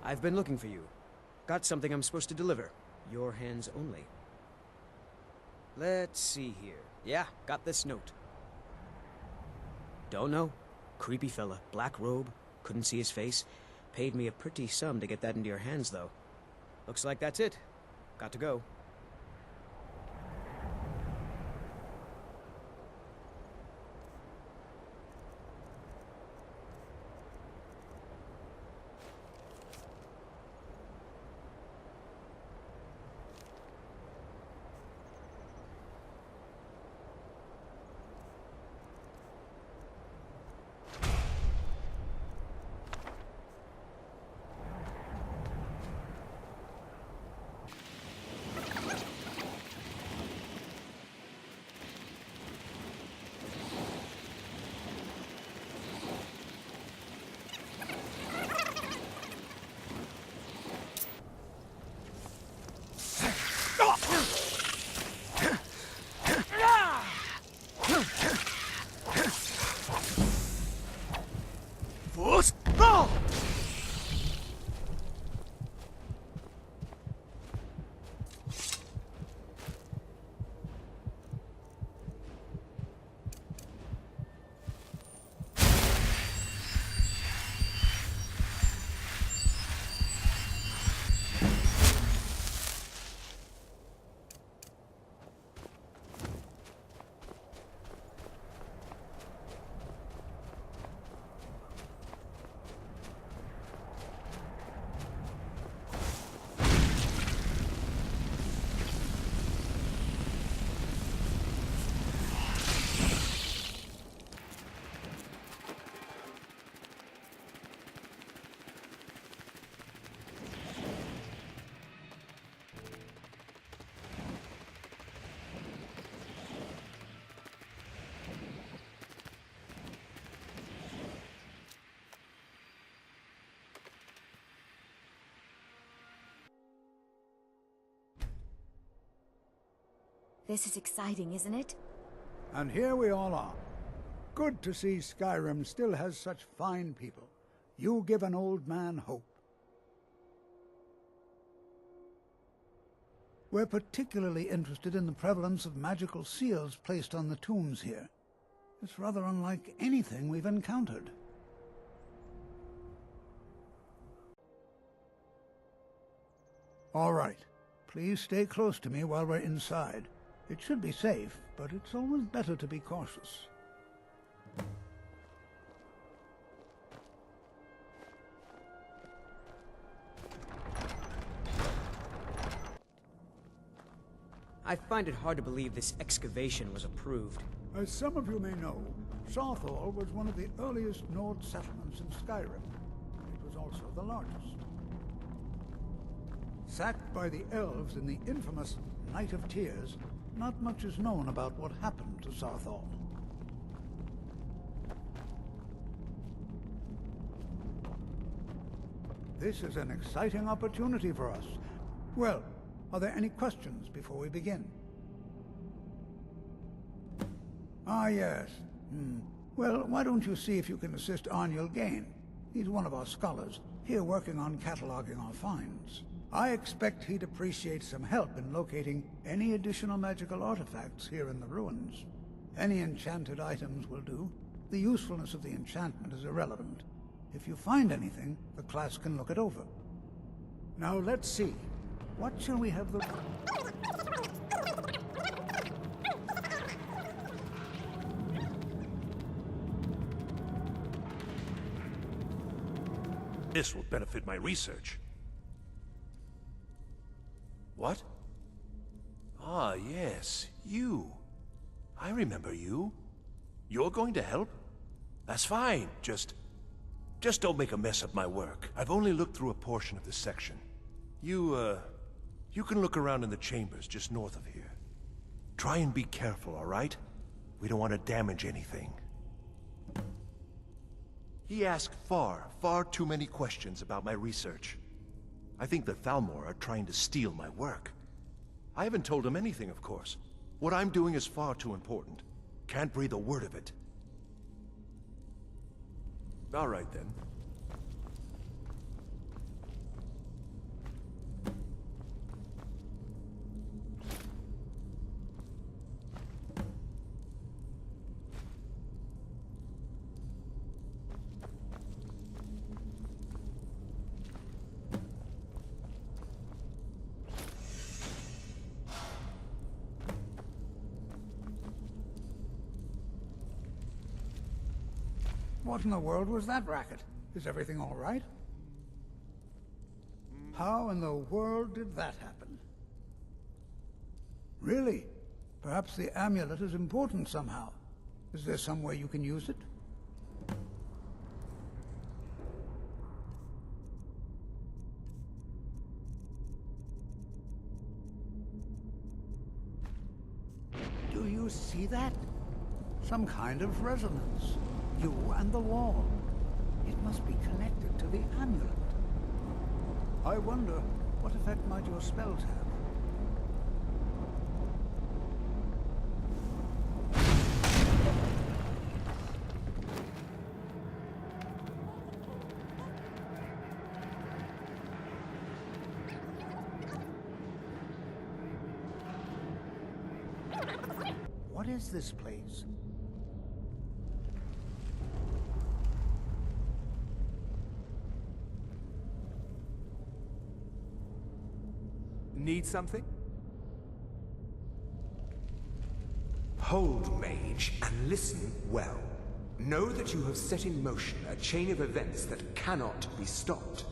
I've been looking for you. Got something I'm supposed to deliver. Your hands only. Let's see here. Yeah, got this note. Don't know. Creepy fella, black robe, couldn't see his face. Paid me a pretty sum to get that into your hands, though. Looks like that's it. Got to go. This is exciting, isn't it? And here we all are. Good to see Skyrim still has such fine people. You give an old man hope. We're particularly interested in the prevalence of magical seals placed on the tombs here. It's rather unlike anything we've encountered. All right. Please stay close to me while we're inside. It should be safe, but it's always better to be cautious. I find it hard to believe this excavation was approved. As some of you may know, Saarthal was one of the earliest Nord settlements in Skyrim. It was also the largest. Sacked by the elves in the infamous Night of Tears, not much is known about what happened to Saarthal. This is an exciting opportunity for us. Well, are there any questions before we begin? Ah, yes. Well, why don't you see if you can assist Arniel Gain? He's one of our scholars, here working on cataloging our finds. I expect he'd appreciate some help in locating any additional magical artifacts here in the ruins. Any enchanted items will do. The usefulness of the enchantment is irrelevant. If you find anything, the class can look it over. Now let's see. What shall we have the... This will benefit my research. What? Ah, yes, you. I remember you. You're going to help? That's fine. Just don't make a mess of my work. I've only looked through a portion of this section. You can look around in the chambers just north of here. Try and be careful, all right? We don't want to damage anything. He asked far too many questions about my research. I think the Thalmor are trying to steal my work. I haven't told him anything, of course. What I'm doing is far too important. Can't breathe a word of it. All right, then. What in the world was that racket? Is everything all right? How in the world did that happen? Really? Perhaps the amulet is important somehow. Is there some way you can use it? Do you see that? Some kind of resonance. You and the wall. It must be connected to the amulet. I wonder, what effect might your spells have? What is this place? Need something? Hold, mage, and listen well. Know that you have set in motion a chain of events that cannot be stopped.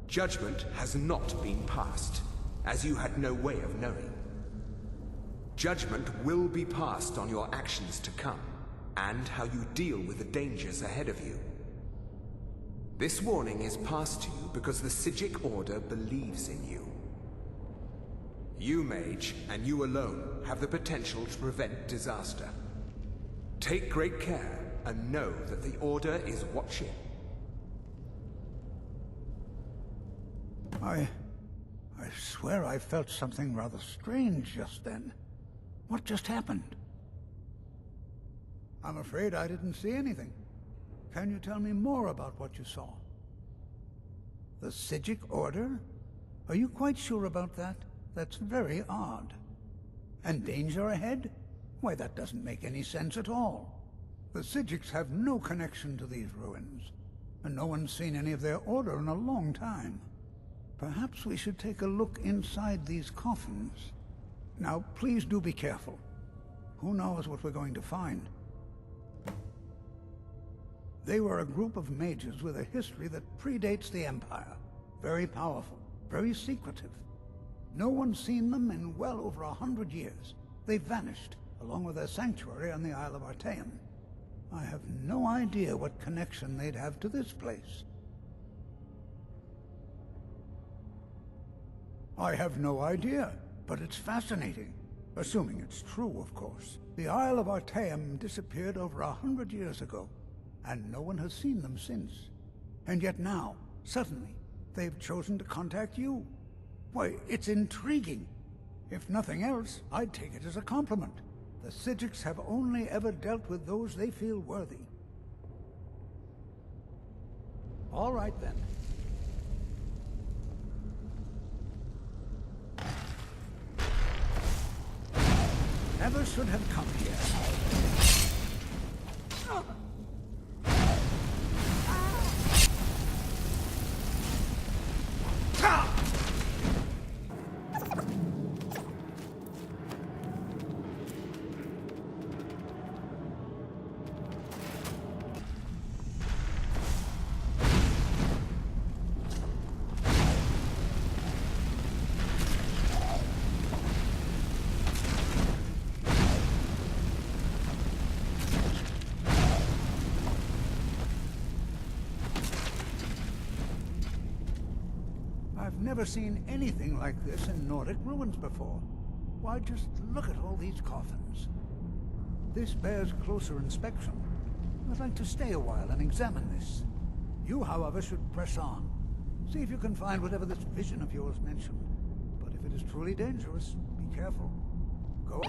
Judgment has not been passed, as you had no way of knowing. Judgment will be passed on your actions to come, and how you deal with the dangers ahead of you. This warning is passed to you because the Psijic Order believes in you. You, mage, and you alone, have the potential to prevent disaster. Take great care, and know that the Order is watching. I swear I felt something rather strange just then. What just happened? I'm afraid I didn't see anything. Can you tell me more about what you saw? The Psijic Order? Are you quite sure about that? That's very odd. And danger ahead? Why, that doesn't make any sense at all. The Psijics have no connection to these ruins, and no one's seen any of their order in a long time. Perhaps we should take a look inside these coffins. Now, please do be careful. Who knows what we're going to find? They were a group of mages with a history that predates the Empire. Very powerful, very secretive. No one's seen them in well over 100 years. They vanished, along with their sanctuary on the Isle of Artaeum. I have no idea what connection they'd have to this place. I have no idea, but it's fascinating. Assuming it's true, of course. The Isle of Artaeum disappeared over 100 years ago, and no one has seen them since. And yet now, suddenly, they've chosen to contact you. Why, it's intriguing. If nothing else, I'd take it as a compliment. The Psijics have only ever dealt with those they feel worthy. All right, then. Never should have come here. I've never seen anything like this in Nordic ruins before. Why, just look at all these coffins. This bears closer inspection. I'd like to stay a while and examine this. You, however, should press on. See if you can find whatever this vision of yours mentioned. But if it is truly dangerous, be careful. Go.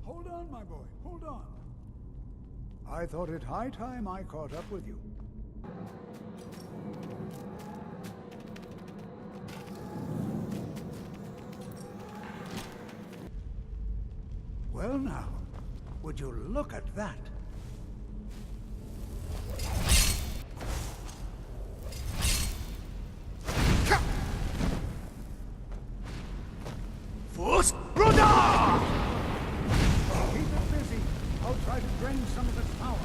Hold on, my boy, hold on. I thought it high time I caught up with you. Well now, would you look at that? Keep it busy. I'll try to drain some of its power.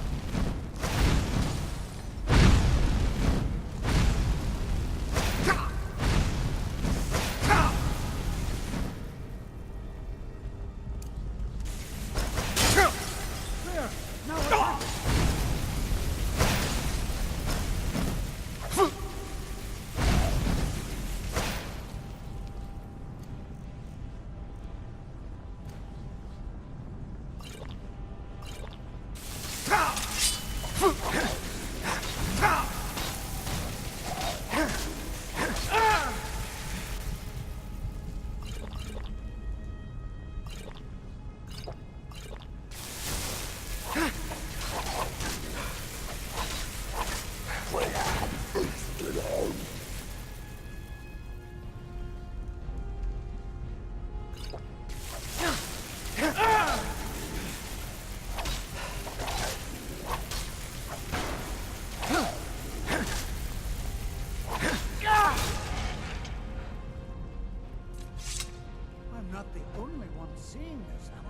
I'm not the only one seeing this, am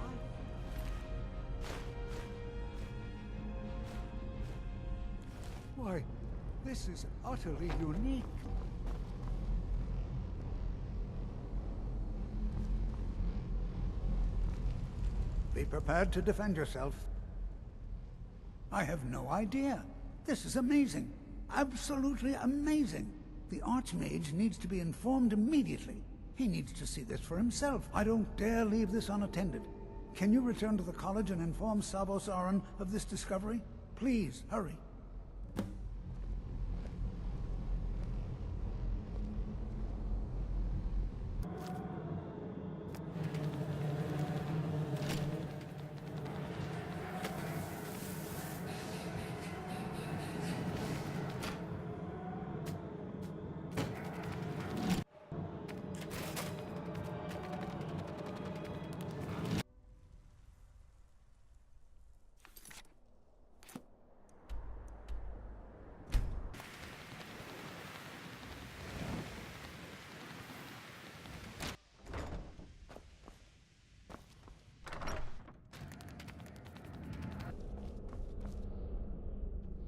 I? Why, this is utterly unique. Be prepared to defend yourself. I have no idea. This is amazing. Absolutely amazing. The Archmage needs to be informed immediately. He needs to see this for himself. I don't dare leave this unattended. Can you return to the college and inform Savos Aran of this discovery? Please, hurry.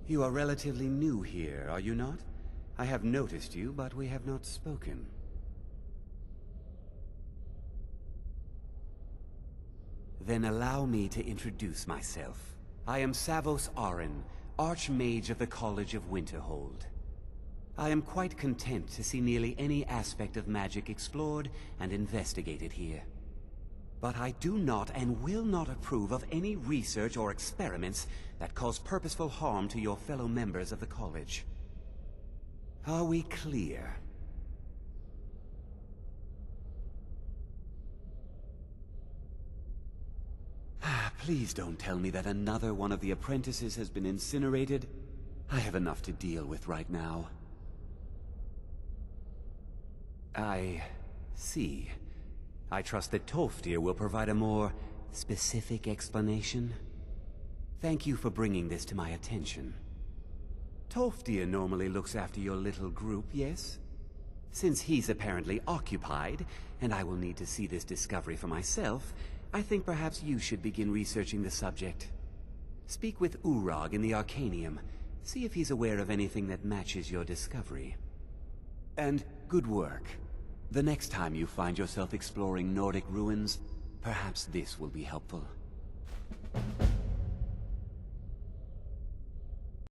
You are relatively new here, are you not? I have noticed you, but we have not spoken. Then allow me to introduce myself. I am Savos Aran, Archmage of the College of Winterhold. I am quite content to see nearly any aspect of magic explored and investigated here. But I do not and will not approve of any research or experiments that cause purposeful harm to your fellow members of the college. Are we clear? Please don't tell me that another one of the apprentices has been incinerated. I have enough to deal with right now. I see. I trust that Tolfdir will provide a more specific explanation. Thank you for bringing this to my attention. Tolfdir normally looks after your little group, yes? Since he's apparently occupied, and I will need to see this discovery for myself, I think perhaps you should begin researching the subject. Speak with Urag in the Arcanium. See if he's aware of anything that matches your discovery. And good work. The next time you find yourself exploring Nordic ruins, perhaps this will be helpful.